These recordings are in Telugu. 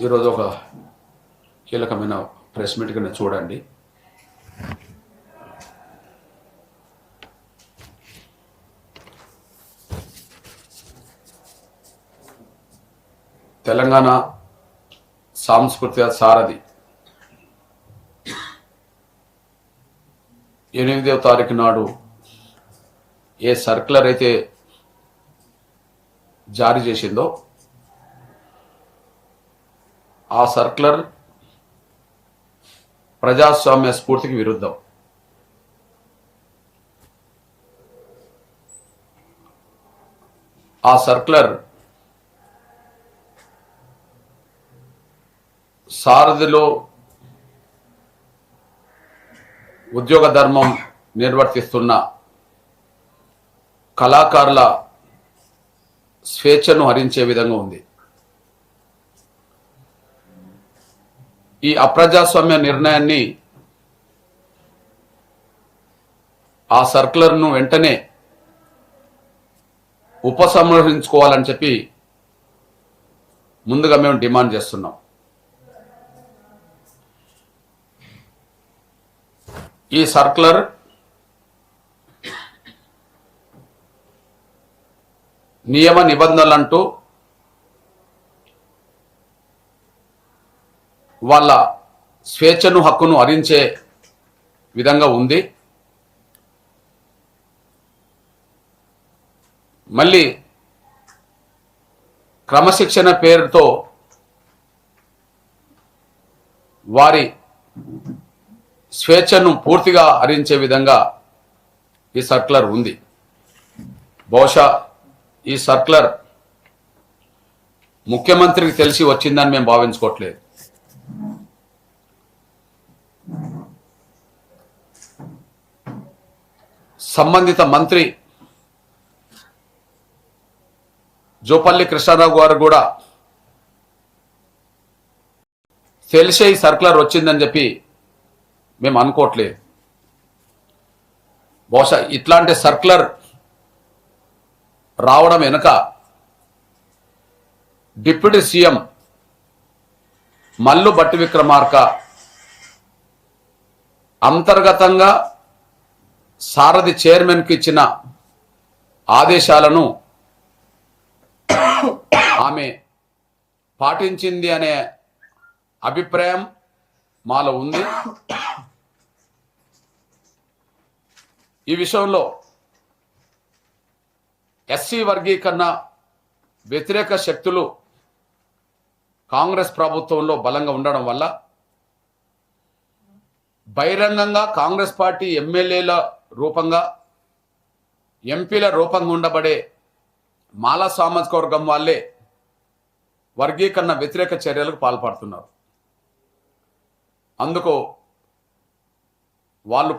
ఈరోజు ఒక కీలకమైన ప్రెస్ మీట్ కింద చూడండి. తెలంగాణ సాంస్కృతిక సారథి 8వ తారీఖు నాడు ఏ సర్క్యులర్ అయితే జారీ చేసిందో ఆ సర్క్యులర్ ప్రజాస్వామ్య స్ఫూర్తికి విరుద్ధం. ఆ సర్క్యులర్ సారథిలో ఉద్యోగ ధర్మం నిర్వర్తిస్తున్న కళాకారుల స్వేచ్ఛను హరించే విధంగా ఉంది. ఈ అప్రజాస్వామ్య నిర్ణయాన్ని ఆ సర్క్యులర్ను వెంటనే ఉపసంహరించుకోవాలని చెప్పి ముందుగా మేము డిమాండ్ చేస్తున్నాం. ఈ సర్క్యులర్ నియమ నిబంధనలంటూ వాళ్ళ స్వేచ్ఛను హక్కును హరించే విధంగా ఉంది. మళ్ళీ క్రమశిక్షణ పేరుతో వారి స్వేచ్ఛను పూర్తిగా హరించే విధంగా ఈ సర్క్యులర్ ఉంది. బహుశా ఈ సర్క్యులర్ ముఖ్యమంత్రికి తెలిసి వచ్చిందని మేము భావించుకోవట్లేదు. సంబంధిత మంత్రి జూపల్లి కృష్ణారావు గారు కూడా తెలిసే ఈ సర్క్యులర్ వచ్చిందని చెప్పి మేము అనుకోవట్లేదు. బహుశా ఇట్లాంటి సర్క్యులర్ రావడం వెనుక డిప్యూటీ సీఎం మల్లు భట్టి విక్రమార్క అంతర్గతంగా సారథి చైర్మన్కి ఇచ్చిన ఆదేశాలను ఆమె పాటించింది అనే అభిప్రాయం మాలో ఉంది. ఈ విషయంలో ఎస్సీ వర్గీకరణ వ్యతిరేక శక్తులు కాంగ్రెస్ ప్రభుత్వంలో బలంగా ఉండడం వల్ల బహిరంగంగా కాంగ్రెస్ పార్టీ ఎమ్మెల్యేల రూపంగా ఎంపీల రూపంగా ఉండబడే మాలా సామాజిక వర్గం వాళ్ళే వర్గీకరణ వ్యతిరేక చర్యలకు పాల్పడుతున్నారు. అందుకు వాళ్ళు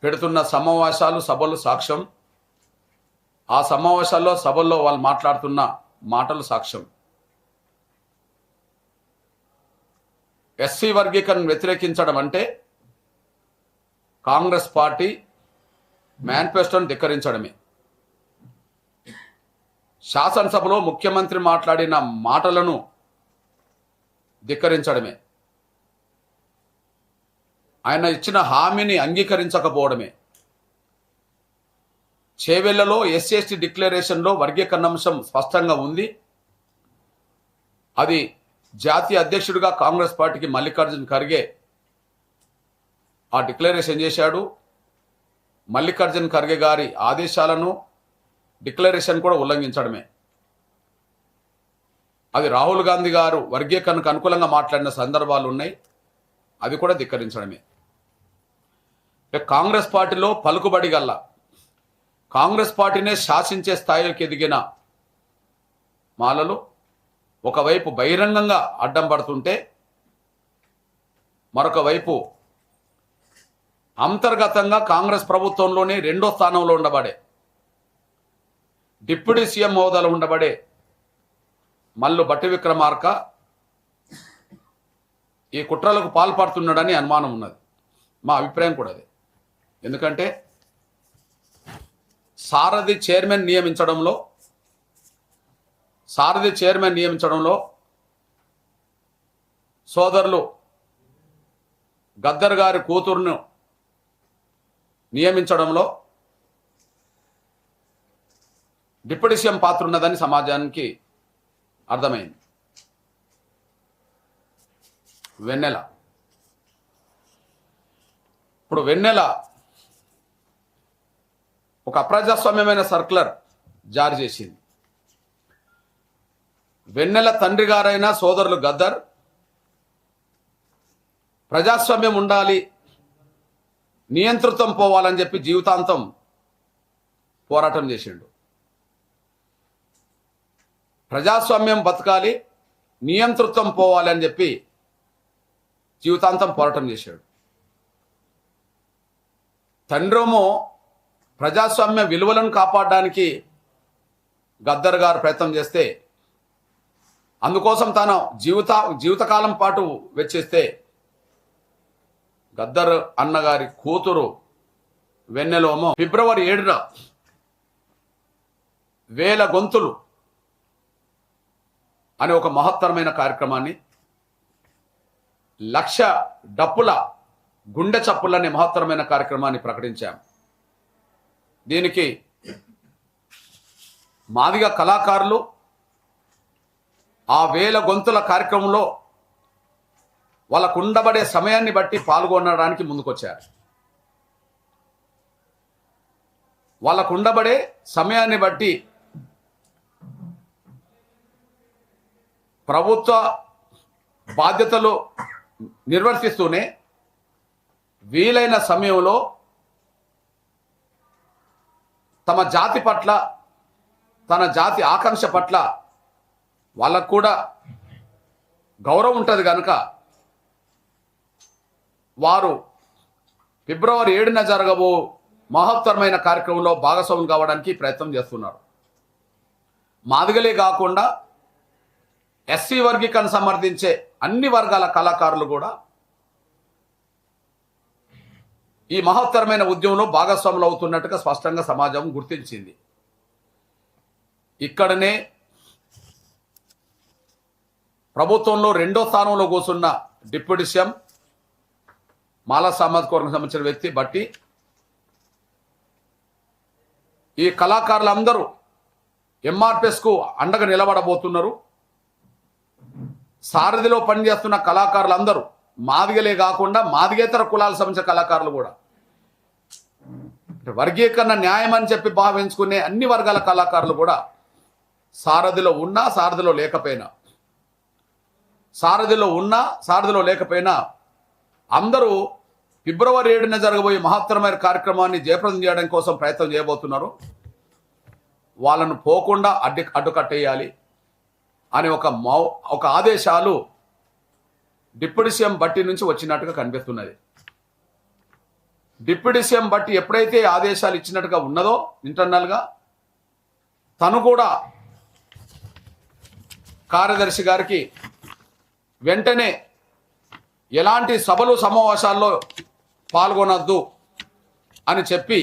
పెడుతున్న సమావేశాలు సభలు సాక్ష్యం. ఆ సమావేశాల్లో సభల్లో వాళ్ళు మాట్లాడుతున్న మాటలు సాక్ష్యం. ఎస్సీ వర్గీకరణ వ్యతిరేకించడం అంటే కాంగ్రెస్ పార్టీ మేనిఫెస్టోను ధిక్కరించడమే. శాసనసభలో ముఖ్యమంత్రి మాట్లాడిన మాటలను ధిక్కరించడమే. ఆయన ఇచ్చిన హామీని అంగీకరించకపోవడమే. చేవెళ్లలో ఎస్సీ ఎస్టీ డిక్లరేషన్లో వర్గీకరణ అంశం స్పష్టంగా ఉంది. అది జాతీయ అధ్యక్షుడిగా కాంగ్రెస్ పార్టీకి మల్లికార్జున్ ఖర్గే ఆ డిక్లరేషన్ చేశాడు. మల్లికార్జున్ ఖర్గే గారి ఆదేశాలను డిక్లరేషన్ కూడా ఉల్లంఘించడమే. అది రాహుల్ గాంధీ గారు వర్గీకరణకు అనుకూలంగా మాట్లాడిన సందర్భాలు ఉన్నాయి. అది కూడా ధిక్కరించడమే. కాంగ్రెస్ పార్టీలో పలుకుబడి గల్ల కాంగ్రెస్ పార్టీనే శాసించే స్థాయికి ఎదిగిన మాలలు ఒకవైపు బహిరంగంగా అడ్డం పడుతుంటే మరొక వైపు అంతర్గతంగా కాంగ్రెస్ ప్రభుత్వంలోనే 2వ స్థానంలో ఉండబడే డిప్యూటీ సీఎం హోదాలో ఉండబడే మల్లు భట్టి విక్రమార్క ఈ కుట్రలకు పాల్పడుతున్నాడని అనుమానం ఉన్నది. మా అభిప్రాయం కూడా అదే. ఎందుకంటే సారథి చైర్మన్ నియమించడంలో సోదరులు గద్దర్ గారి కూతురును నియమించడంలో డిప్యూటీ సీఎం పాత్ర ఉన్నదని సమాజానికి అర్థమైంది. వెన్నెల ఇప్పుడు వెన్నెల ఒక అప్రజాస్వామ్యమైన సర్క్యులర్ జారీ చేసింది. వెన్నెల తండ్రి గారైన సోదరులు గద్దర్ ప్రజాస్వామ్యం ఉండాలి, నియంతృత్వం పోవాలని చెప్పి జీవితాంతం పోరాటం చేసిండు. ప్రజాస్వామ్యం బతకాలి, నియంతృత్వం పోవాలి అని చెప్పి జీవితాంతం పోరాటం చేశాడు. తండ్రేమో ప్రజాస్వామ్య విలువలను కాపాడడానికి గద్దర్ గారు ప్రయత్నం చేస్తే, అందుకోసం తన జీవితకాలం పాటు వెచ్చిస్తే, గద్దర్ అన్నగారి కూతురు వెన్నెలోమో ఫిబ్రవరి 7న 1000 గొంతులు అనే ఒక మహత్తరమైన కార్యక్రమాన్ని, 1,00,000 డప్పుల గుండె చప్పులు అనే మహత్తరమైన కార్యక్రమాన్ని ప్రకటించాం. దీనికి మాదిగ కళాకారులు ఆ 1000 గొంతుల కార్యక్రమంలో వాళ్ళకు ఉండబడే సమయాన్ని బట్టి పాల్గొనడానికి ముందుకొచ్చారు. వాళ్ళకు ఉండబడే సమయాన్ని బట్టి ప్రభుత్వ బాధ్యతలు నిర్వర్తిస్తూనే వీలైన సమయంలో తమ జాతి పట్ల, తన జాతి ఆకాంక్ష పట్ల వాళ్ళకు కూడా గౌరవం ఉంటుంది కనుక వారు ఫిబ్రవరి 7న జరగబో మహత్తరమైన కార్యక్రమంలో భాగస్వాములు కావడానికి ప్రయత్నం చేస్తున్నారు. మాదిగలే కాకుండా ఎస్సీ వర్గీకరణ సమర్థించే అన్ని వర్గాల కళాకారులు కూడా ఈ మహత్తరమైన ఉద్యమంలో భాగస్వాములు అవుతున్నట్టుగా స్పష్టంగా సమాజం గుర్తించింది. ఇక్కడనే ప్రభుత్వంలో 2వ స్థానంలో కూర్చున్న డిప్యూటీ సీఎం మాలా సామాజిక వర్గం సంబంధించిన వ్యక్తి బట్టి ఈ కళాకారులందరూ ఎంఆర్పిఎస్కు అండగా నిలబడబోతున్నారు. సారథిలో పనిచేస్తున్న కళాకారులందరూ మాదిగలే కాకుండా మాదిగేతర కులాలకు సంబంధించిన కళాకారులు కూడా, వర్గీకరణ న్యాయం అని చెప్పి భావించుకునే అన్ని వర్గాల కళాకారులు కూడా సారథిలో ఉన్నా సారథిలో లేకపోయినా, సారథిలో లేకపోయినా అందరూ ఫిబ్రవరి 7న జరగబోయే మహత్తరమైన కార్యక్రమాన్ని జయప్రదం చేయడం కోసం ప్రయత్నం చేయబోతున్నారు. వాళ్ళను పోకుండా అడ్డుకట్టేయాలి అని ఒక ఆదేశాలు డిప్యూటీ సీఎం బట్టి నుంచి వచ్చినట్టుగా కనిపిస్తున్నది. డిప్యూటీ సీఎం బట్టి ఎప్పుడైతే ఆదేశాలు ఇచ్చినట్టుగా ఉన్నదో ఇంటర్నల్గా, తను కూడా కార్యదర్శి గారికి వెంటనే ఎలాంటి సభలు సమావేశాల్లో పాల్గొనొద్దు అని చెప్పి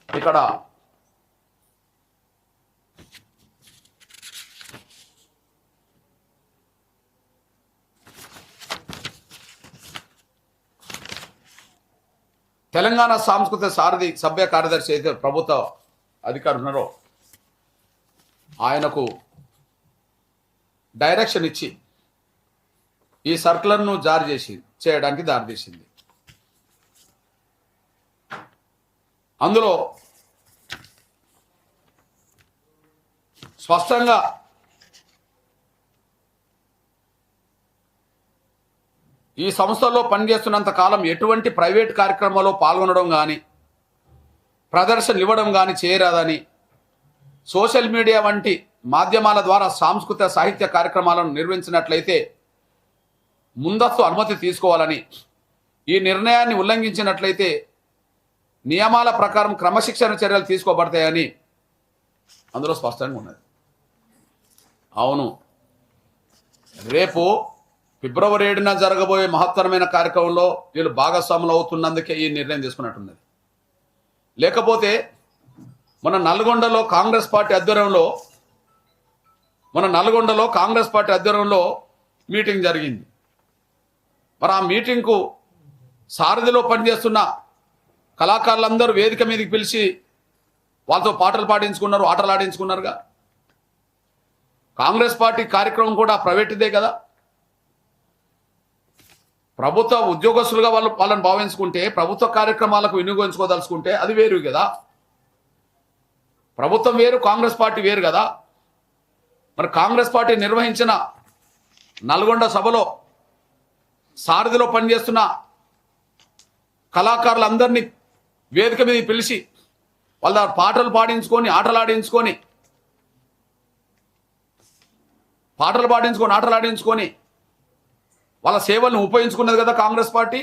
ఇక్కడ తెలంగాణ సాంస్కృతిక సారథి సభ్య కార్యదర్శి అయితే ప్రభుత్వ అధికారులు ఉన్నారో ఆయనకు డైరెక్షన్ ఇచ్చి ఈ సర్కులర్ను జారీ చేయడానికి దారితీసింది. అందులో స్పష్టంగా ఈ సంస్థల్లో పనిచేస్తున్నంత కాలం ఎటువంటి ప్రైవేట్ కార్యక్రమాల్లో పాల్గొనడం కానీ, ప్రదర్శనలు ఇవ్వడం కానీ చేయరాదని, సోషల్ మీడియా వంటి మాధ్యమాల ద్వారా సాంస్కృతిక సాహిత్య కార్యక్రమాలను నిర్వహించినట్లయితే ముందస్తు అనుమతి తీసుకోవాలని, ఈ నిర్ణయాన్ని ఉల్లంఘించినట్లయితే నియమాల ప్రకారం క్రమశిక్షణ చర్యలు తీసుకోబడతాయని అందులో స్పష్టంగా ఉన్నది. అవును, రేపు ఫిబ్రవరి 7న జరగబోయే మహత్తరమైన కార్యక్రమంలో వీళ్ళు భాగస్వాములు అవుతున్నందుకే ఈ నిర్ణయం తీసుకున్నట్టున్నది. లేకపోతే మన నల్గొండలో కాంగ్రెస్ పార్టీ ఆధ్వర్యంలో మీటింగ్ జరిగింది. మరి ఆ మీటింగ్కు సారథిలో పనిచేస్తున్న కళాకారులందరూ వేదిక మీదకి పిలిచి వాళ్ళతో పాటలు పాడించుకున్నారు, ఆటలు ఆడించుకున్నారుగా. కాంగ్రెస్ పార్టీ కార్యక్రమం కూడా ప్రైవేట్దే కదా. ప్రభుత్వ ఉద్యోగస్తులుగా వాళ్ళని భావించుకుంటే, ప్రభుత్వ కార్యక్రమాలకు వినియోగించుకోదలుచుకుంటే అది వేరు కదా. ప్రభుత్వం వేరు, కాంగ్రెస్ పార్టీ వేరు కదా. మరి కాంగ్రెస్ పార్టీ నిర్వహించిన నల్గొండ సభలో సారథిలో పనిచేస్తున్న కళాకారులందరినీ వేదిక మీద పిలిచి వాళ్ళ పాటలు పాడించుకొని ఆటలాడించుకొని వాళ్ళ సేవలను ఉపయోగించుకున్నది కదా కాంగ్రెస్ పార్టీ.